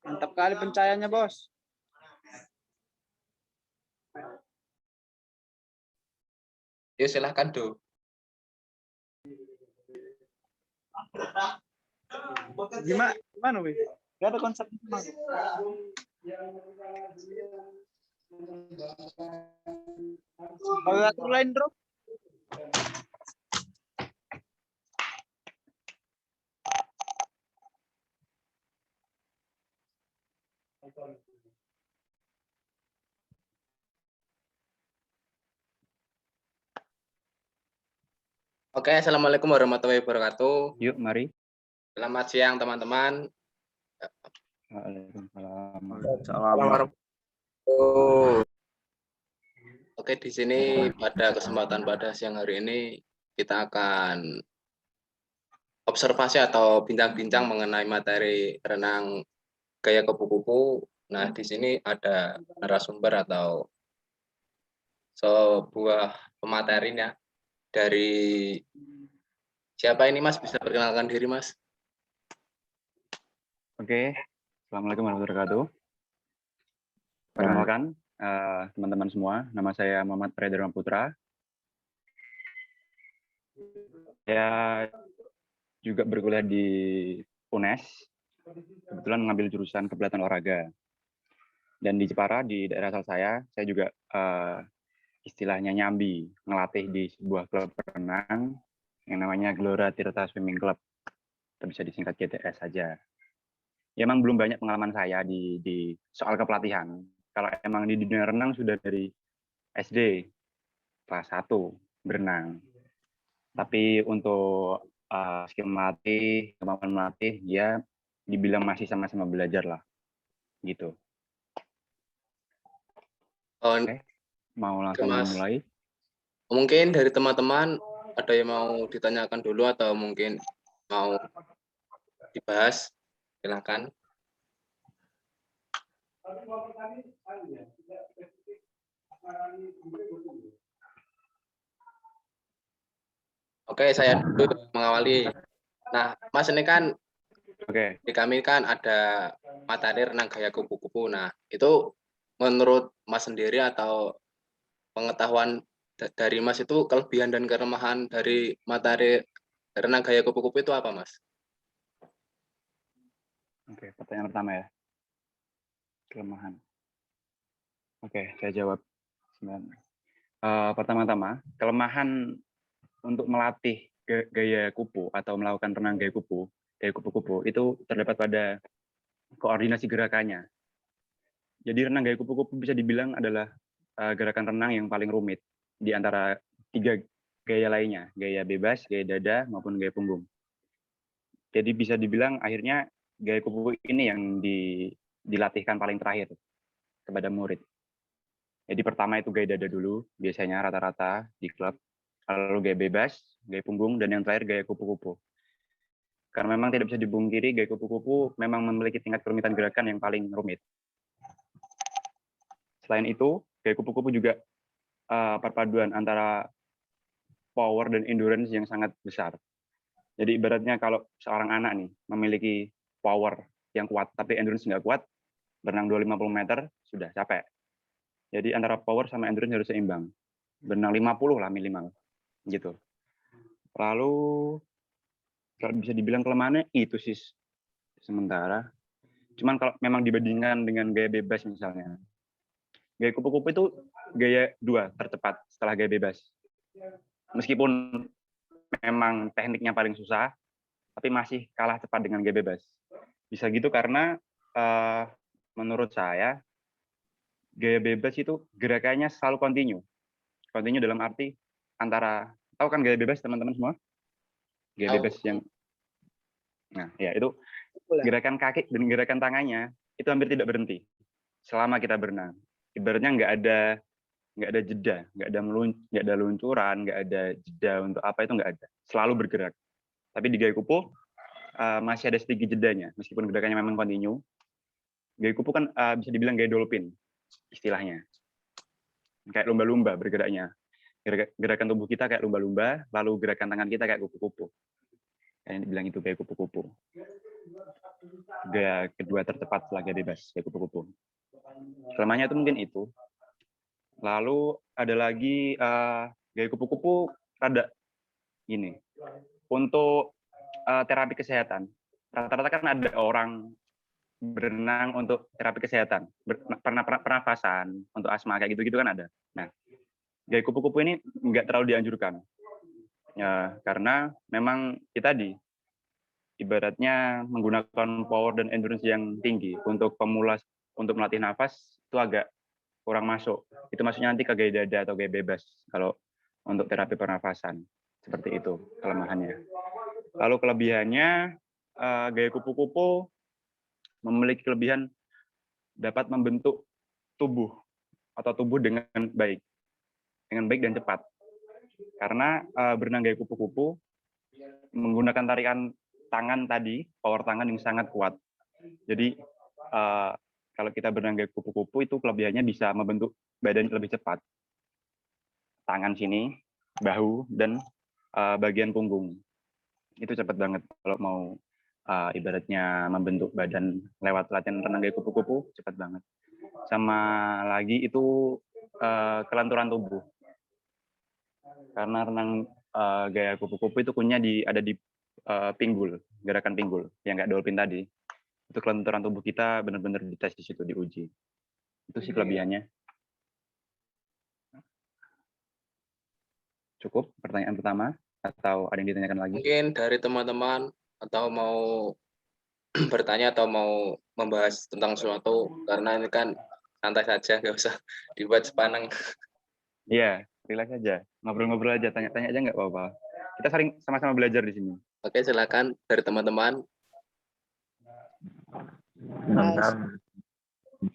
Mantap kali pencahayaannya, Bos. Yuk silahkan, Do. Gimana, Wih? Gak ada konsep. Kalau atur lain, Bro. Oke, assalamualaikum warahmatullahi wabarakatuh. Yuk, mari. Selamat siang, teman-teman. Waalaikumsalam. Oke, di sini pada kesempatan pada siang hari ini kita akan observasi atau bincang-bincang mengenai materi renang gaya kupu-kupu. Nah, di sini ada narasumber atau sebuah pematerinya dari siapa ini, Mas? Bisa perkenalkan diri, Mas? Oke, assalamualaikum warahmatullahi wabarakatuh. Perkenalkan teman-teman semua, nama saya Muhammad Redar Putra. Saya juga berkuliah di UNES, kebetulan mengambil jurusan kepelatihan olahraga. Dan di Jepara, di daerah asal saya juga istilahnya nyambi, ngelatih di sebuah klub renang yang namanya Gelora Tirta Swimming Club. Atau bisa disingkat GTS saja. Ya, emang belum banyak pengalaman saya di soal kepelatihan. Kalau emang di dunia renang sudah dari SD, kelas 1, berenang. Tapi untuk skill melatih, kemampuan melatih, ya dibilang masih sama-sama belajar lah. Gitu. Oke, mau langsung mulai? Mungkin dari teman-teman ada yang mau ditanyakan dulu atau mungkin mau dibahas? Silakan. Oke, saya dulu mengawali. Nah, Mas, ini kan di kami kan ada materi renang gaya kupu-kupu. Nah, itu menurut Mas sendiri atau pengetahuan dari Mas itu kelebihan dan kelemahan dari materi renang gaya kupu-kupu itu apa, Mas? Oke, pertanyaan pertama ya. Kelemahan. Oke, saya jawab. Pertama-tama, kelemahan untuk melatih gaya kupu atau melakukan renang gaya kupu-kupu itu terdapat pada koordinasi gerakannya. Jadi renang gaya kupu-kupu bisa dibilang adalah gerakan renang yang paling rumit di antara 3 gaya lainnya, gaya bebas, gaya dada, maupun gaya punggung. Jadi bisa dibilang akhirnya gaya kupu ini yang dilatihkan paling terakhir kepada murid. Jadi pertama itu gaya dada dulu, biasanya rata-rata di klub. Lalu gaya bebas, gaya punggung, dan yang terakhir gaya kupu-kupu. Karena memang tidak bisa dibungkiri, gaya kupu-kupu memang memiliki tingkat kerumitan gerakan yang paling rumit. Selain itu, gaya kupu-kupu juga perpaduan antara power dan endurance yang sangat besar. Jadi ibaratnya kalau seorang anak nih memiliki power yang kuat, tapi endurance nggak kuat, berenang 250 meter sudah capek. Jadi antara power sama endurance harus seimbang. Berenang 50 lah minimal. Gitu. Lalu kalau bisa dibilang kelemahannya itu sih sementara. Cuman kalau memang dibandingkan dengan gaya bebas misalnya, gaya kupu-kupu itu gaya 2 tercepat setelah gaya bebas. Meskipun memang tekniknya paling susah, tapi masih kalah cepat dengan gaya bebas. Bisa gitu karena menurut saya gaya bebas itu gerakannya selalu kontinu. Kontinu dalam arti antara, tahu kan gaya bebas teman-teman semua? Gaya bebas yang, nah ya itu gerakan kaki dan gerakan tangannya itu hampir tidak berhenti selama kita berenang. Ibaratnya nggak ada jeda, nggak ada luncuran, nggak ada jeda untuk apa, itu nggak ada. Selalu bergerak. Tapi di gaya kupu masih ada sedikit jedanya, meskipun gerakannya memang kontinu. Gaya kupu kan bisa dibilang gaya dolphin, istilahnya. Kayak lumba-lumba bergeraknya. Gerakan tubuh kita kayak lumba-lumba, lalu gerakan tangan kita kayak kupu-kupu. Kayak dibilang itu gaya kupu-kupu. Gaya kedua tercepat setelah gaya bebas, gaya kupu-kupu. Kelemahannya itu mungkin itu. Lalu ada lagi gaya kupu-kupu rada gini. Untuk terapi kesehatan, rata-rata kan ada orang berenang untuk terapi kesehatan, pernafasan, untuk asma kayak gitu-gitu kan ada. Nah, gaya kupu-kupu ini nggak terlalu dianjurkan. Ya, karena memang kita ibaratnya menggunakan power dan endurance yang tinggi untuk pemula, untuk melatih nafas itu agak kurang masuk. Itu maksudnya nanti ke gaya dada atau gaya bebas kalau untuk terapi pernafasan. Seperti itu kelemahannya. Lalu kelebihannya, gaya kupu-kupu memiliki kelebihan dapat membentuk tubuh atau tubuh dengan baik dan cepat. Karena berenang gaya kupu-kupu menggunakan tarikan tangan tadi, power tangan yang sangat kuat. Jadi kalau kita berenang gaya kupu-kupu itu kelebihannya bisa membentuk badan lebih cepat. Tangan sini, bahu, dan bagian punggung. Itu cepat banget kalau mau ibaratnya membentuk badan lewat latihan renang gaya kupu-kupu, cepat banget. Sama lagi itu kelenturan tubuh. Karena renang gaya kupu-kupu itu punya ada di pinggul, gerakan pinggul yang kayak dolphin tadi. Itu kelenturan tubuh kita benar-benar dites di situ, diuji. Itu sih kelebihannya. Cukup pertanyaan pertama atau ada yang ditanyakan lagi? Mungkin dari teman-teman atau mau bertanya atau mau membahas tentang sesuatu, karena ini kan santai saja, nggak usah dibuat sepaneng. Iya, relax aja. Ngobrol-ngobrol aja, tanya-tanya aja nggak apa-apa. Kita sering sama-sama belajar di sini. Oke, silakan dari teman-teman.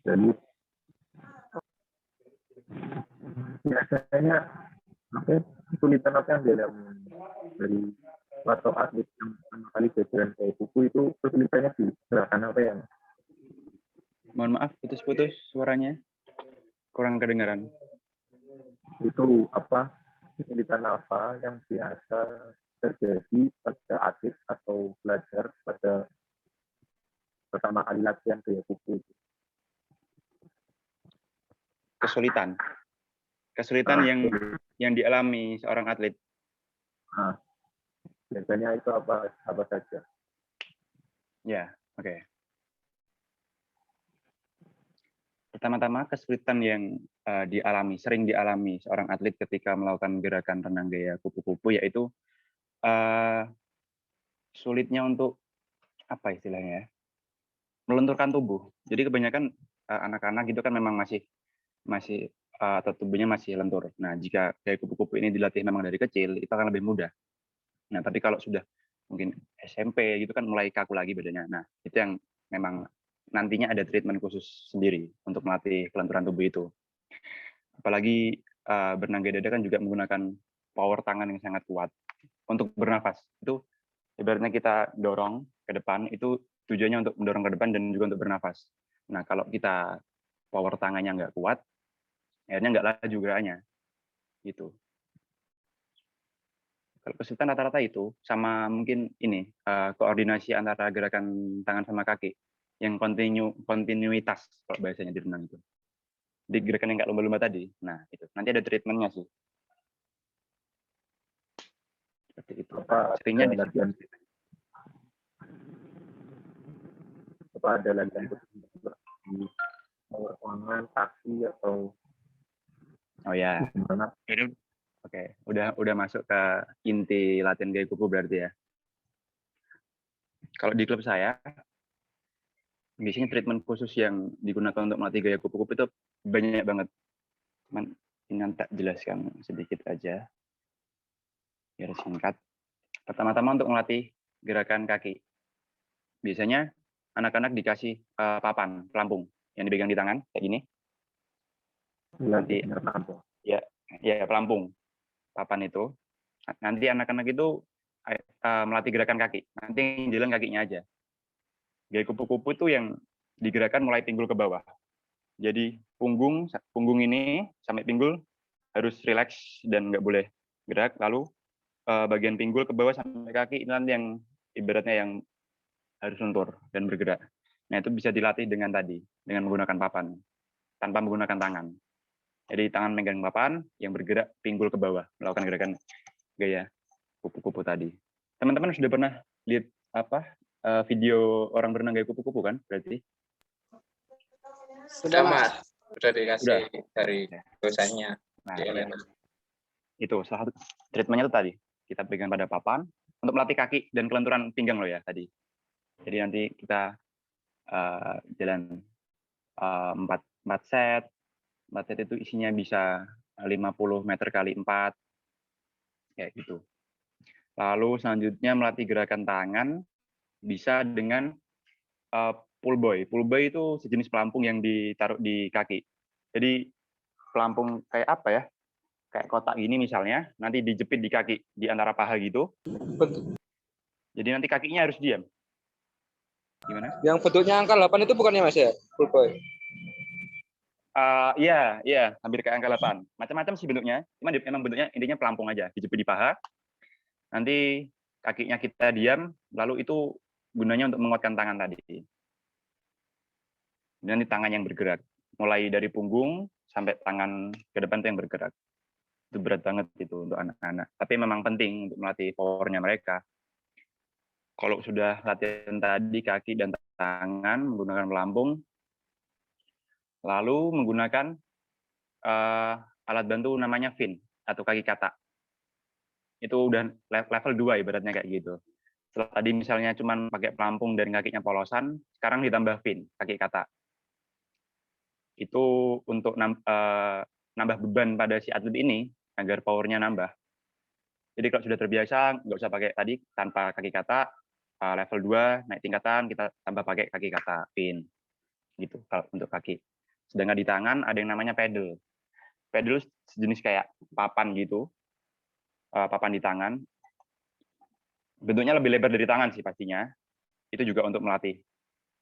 Jadi biasanya kesulitan apa yang dialami dari atau atlet yang pertama kali jajaran kayak buku itu kesulitannya di gerakan apa yang Mohon maaf, putus-putus suaranya. Kurang kedengaran. itu apa kesulitan apa yang biasa terjadi pada atlet atau belajar pada pertama kali latihan kayak buku itu. Kesulitan yang dialami seorang atlet. Nah, biasanya itu apa saja? Ya, oke. Pertama-tama kesulitan yang sering dialami seorang atlet ketika melakukan gerakan renang gaya kupu-kupu yaitu sulitnya untuk apa istilahnya ya? Melenturkan tubuh. Jadi kebanyakan anak-anak gitu kan memang masih atau tubuhnya masih lentur. Nah, jika gaya kupu-kupu ini dilatih memang dari kecil, itu akan lebih mudah. Nah, tapi kalau sudah mungkin SMP gitu kan mulai kaku lagi badannya. Nah, itu yang memang nantinya ada treatment khusus sendiri untuk melatih kelenturan tubuh itu. Apalagi berenang gaya dada kan juga menggunakan power tangan yang sangat kuat untuk bernafas. Itu ibaratnya kita dorong ke depan, itu tujuannya untuk mendorong ke depan dan juga untuk bernafas. Nah, kalau kita power tangannya nggak kuat, akhirnya nggak laju gerakannya. Gitu. Kalau kesulitan rata-rata itu, sama mungkin ini, koordinasi antara gerakan tangan sama kaki, yang kontinuitas kalau bahasanya di renang itu. Di gerakan yang nggak lumba-lumba tadi, nah itu. Nanti ada treatmentnya sih. Seperti itu. Seringnya di latihan apa ada latihan di tangan, kaki atau ya. gimana? Oke, udah masuk ke inti latihan gaya kupu berarti ya. Kalau di klub saya, biasanya treatment khusus yang digunakan untuk melatih gaya kupu-kupu itu banyak banget. Cuman ini tak jelaskan sedikit aja, biar singkat. Pertama-tama untuk melatih gerakan kaki. Biasanya anak-anak dikasih papan, pelampung, yang dipegang di tangan, kayak gini. Nanti, ya pelampung. Papan itu. Nanti anak-anak itu melatih gerakan kaki. Nanti yang jalan kakinya aja. Gaya kupu-kupu itu yang digerakkan mulai pinggul ke bawah. Jadi punggung ini sampai pinggul harus rileks dan nggak boleh gerak. Lalu bagian pinggul ke bawah sampai kaki itu nanti yang ibaratnya yang harus lentur dan bergerak. Nah, itu bisa dilatih dengan menggunakan papan, tanpa menggunakan tangan. Jadi tangan megang papan, yang bergerak pinggul ke bawah, melakukan gerakan gaya kupu-kupu tadi. Teman-teman sudah pernah lihat video orang berenang gaya kupu-kupu kan? Berarti Sudah Mas, sudah dikasih Udah. dari dosennya. Nah, Di iya. LMS. Itu salah satu treatmentnya itu tadi. Kita pegang pada papan untuk melatih kaki dan kelenturan pinggang loh ya tadi. Jadi nanti kita jalan 4 set. 4 set itu isinya bisa 50 meter kali 4 kayak gitu. Lalu selanjutnya melatih gerakan tangan bisa dengan pull boy. Pull boy itu sejenis pelampung yang ditaruh di kaki. Jadi pelampung kayak apa ya? Kayak kotak gini misalnya, nanti dijepit di kaki di antara paha gitu. Jadi nanti kakinya harus diam. Gimana? Yang bentuknya angka 8 itu bukannya Mas ya? Full boy. Iya, hampir kayak angka 8. Macam-macam sih bentuknya. Cuma memang bentuknya intinya pelampung aja, dijepit di paha. Nanti kakinya kita diam, lalu itu gunanya untuk menguatkan tangan tadi. Dan nanti tangan yang bergerak. Mulai dari punggung sampai tangan ke depan itu yang bergerak. Itu berat banget itu untuk anak-anak. Tapi memang penting untuk melatih powernya mereka. Kalau sudah latihan tadi kaki dan tangan menggunakan pelampung, lalu menggunakan alat bantu namanya fin atau kaki kata. Itu udah level 2 ibaratnya kayak gitu. Setelah tadi misalnya cuma pakai pelampung dan kakinya polosan, sekarang ditambah fin, kaki kata. Itu untuk nambah beban pada si atlet ini agar powernya nambah. Jadi kalau sudah terbiasa, nggak usah pakai tadi tanpa kaki kata, level 2 naik tingkatan, kita tambah pakai kaki kata, pin. Gitu kalau untuk kaki. Sedangkan di tangan ada yang namanya pedal. Pedal sejenis kayak papan gitu, papan di tangan. Bentuknya lebih lebar dari tangan sih pastinya. Itu juga untuk melatih.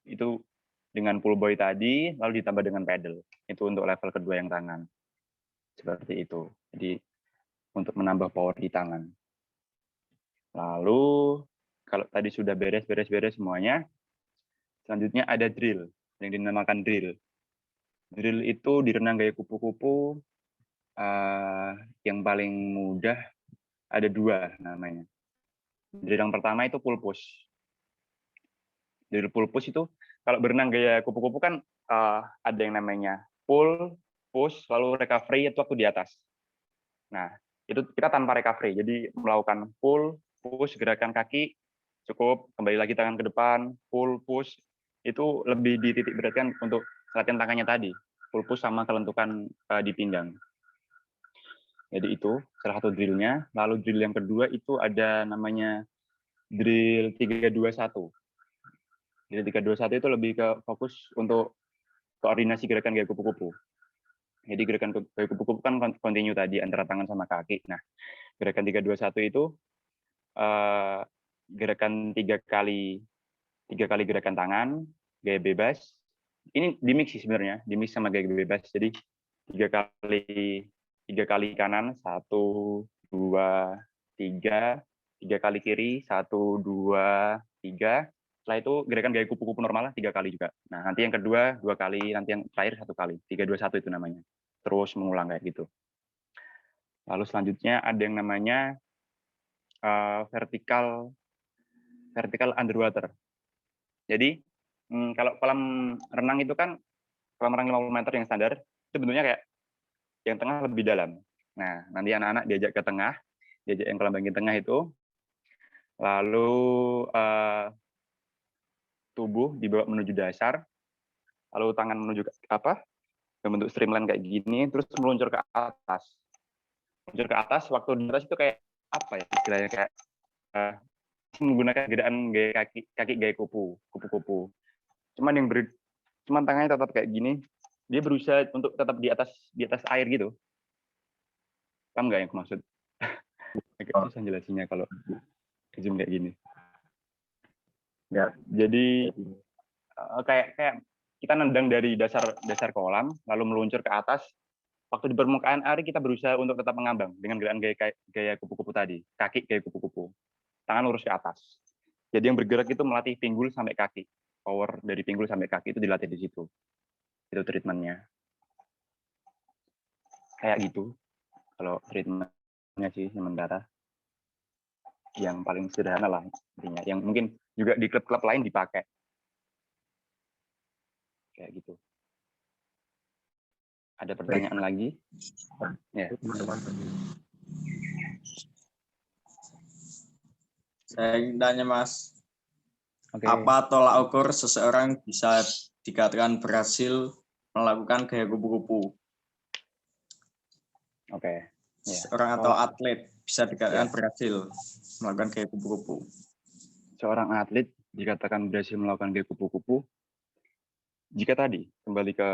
Itu dengan pull boy tadi, lalu ditambah dengan pedal. Itu untuk level kedua yang tangan. Seperti itu. Jadi untuk menambah power di tangan. Lalu kalau tadi sudah beres semuanya, selanjutnya ada drill yang dinamakan drill. Drill itu di renang gaya kupu-kupu yang paling mudah ada 2 namanya. Drill yang pertama itu pull push. Drill pull push itu kalau berenang gaya kupu-kupu kan ada yang namanya pull, push, lalu recovery itu waktu di atas. Nah, itu kita tanpa recovery. Jadi melakukan pull, push, gerakan kaki, cukup, kembali lagi tangan ke depan, pull, push, itu lebih dititik beratkan untuk latihan tangannya tadi, pull, push, sama kelentukan di pinggang. Jadi itu salah satu drillnya. Lalu drill yang kedua itu ada namanya drill 321. Drill 321 itu lebih ke fokus untuk koordinasi gerakan gaya kupu-kupu. Jadi gerakan gaya kupu-kupu kan continue tadi antara tangan sama kaki. Nah, gerakan 321 itu gerakan 3 kali gerakan tangan, gaya bebas. Ini dimix sih sebenarnya, dimix sama gaya bebas. Jadi 3 kali kanan, 1, 2, 3, 3 kali kiri, 1, 2, 3. Setelah itu gerakan gaya kupu-kupu normal 3 kali juga. Nah, nanti yang kedua 2 kali, nanti yang terakhir 1 kali. 3-2-1 itu namanya. Terus mengulang kayak gitu. Lalu selanjutnya ada yang namanya vertical underwater. Jadi kalau kolam renang itu kan kolam renang 50 meter yang standar itu bentuknya kayak yang tengah lebih dalam. Nah, nanti anak-anak diajak ke tengah, diajak yang kolam bagian tengah itu, lalu tubuh dibawa menuju dasar, lalu tangan menuju ke bentuk streamline kayak gini, terus meluncur ke atas. Meluncur ke atas, waktu di atas itu kayak apa ya istilahnya, kayak menggunakan gerakan gaya kaki gaya kupu-kupu. Cuman tangannya tetap kayak gini, dia berusaha untuk tetap di atas air gitu. Paham nggak yang aku maksud? Agak susah jelasinnya kalau zoom kayak gini. Ya. Jadi kayak kita nendang dari dasar kolam lalu meluncur ke atas. Waktu di permukaan air kita berusaha untuk tetap mengambang dengan gerakan gaya kupu-kupu tadi, kaki gaya kupu-kupu. Tangan lurus ke atas. Jadi yang bergerak itu melatih pinggul sampai kaki. Power dari pinggul sampai kaki itu dilatih di situ. Itu treatmentnya. Kayak gitu. Kalau treatmentnya sih sementara. Yang paling sederhana lah intinya. Yang mungkin juga di klub-klub lain dipakai. Kayak gitu. Ada pertanyaan lagi? Ya. Teman-teman. Saya ingin tanya Mas, Oke. apa tolak ukur seseorang bisa dikatakan berhasil melakukan gaya kupu-kupu? Oke. Ya. Seorang atau atlet bisa dikatakan Ya. berhasil melakukan gaya kupu-kupu. Seorang atlet dikatakan berhasil melakukan gaya kupu-kupu jika tadi kembali ke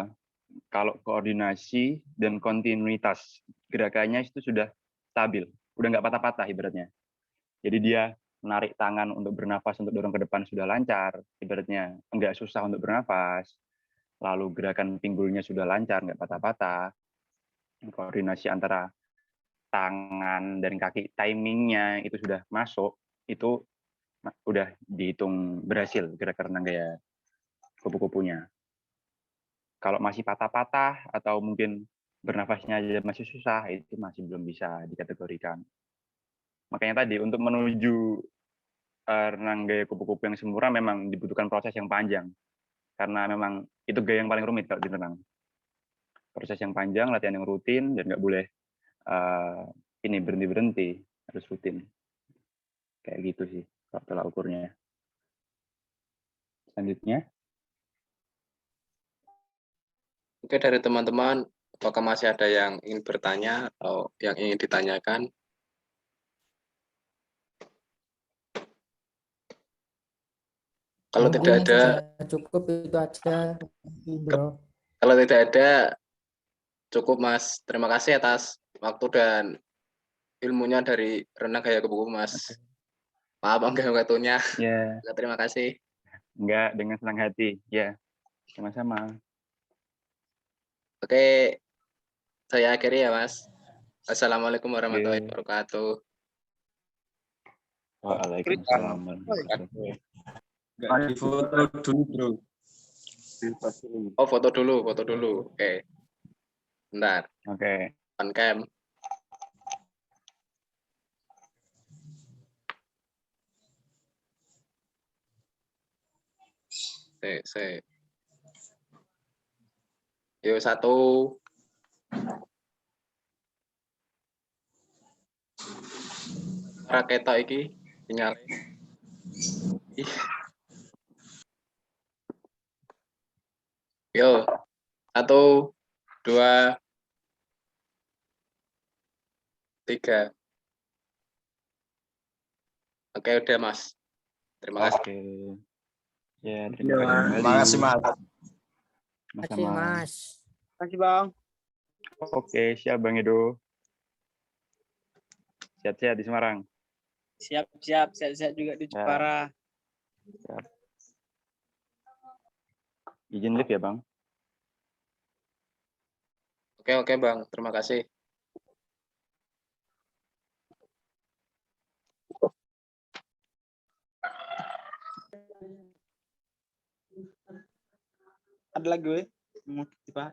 kalau koordinasi dan kontinuitas gerakannya itu sudah stabil, udah nggak patah-patah ibaratnya. Jadi dia menarik tangan untuk bernafas, untuk dorong ke depan sudah lancar, ibaratnya nggak susah untuk bernafas, lalu gerakan pinggulnya sudah lancar, nggak patah-patah, koordinasi antara tangan dan kaki, timingnya itu sudah masuk, itu udah dihitung berhasil gerakan gaya kupu-kupunya. Kalau masih patah-patah atau mungkin bernafasnya aja masih susah, itu masih belum bisa dikategorikan. Makanya tadi untuk menuju renang gaya kupu-kupu yang sempurna memang dibutuhkan proses yang panjang. Karena memang itu gaya yang paling rumit kalau di renang. Proses yang panjang, latihan yang rutin, dan nggak boleh ini berhenti-berhenti, harus rutin. Kayak gitu sih kalau tolak ukurnya. Selanjutnya. Oke, dari teman-teman, apakah masih ada yang ingin bertanya atau yang ingin ditanyakan? Kalau tidak ada, cukup itu aja, bro. kalau tidak ada, cukup Mas. Terima kasih atas waktu dan ilmunya dari renang gaya kupu-kupu Mas. Maaf enggak waktunya. Ya. Terima kasih. Enggak, dengan senang hati. Ya, sama-sama. Oke, saya akhiri ya Mas. Assalamualaikum warahmatullahi wabarakatuh. Waalaikumsalam warahmatullahi wabarakatuh. Di foto dulu, bro. Oh, foto dulu. Oke. Bentar. Oke. On cam. Yuk, 1. Raketo iki sinyal. Yo, 1, 2, 3. Oke, udah Mas. Terima kasih. Oke. Ya, Terima kasih Mas. Terima kasih, Mas. Terima kasih, Bang. Oke, siap Bang Edo. Sehat-sehat di Semarang. Siap juga di Jepara. Siap. Izin live ya, Bang. Oke, Bang. Terima kasih. Ada lagi gue mau dibahas.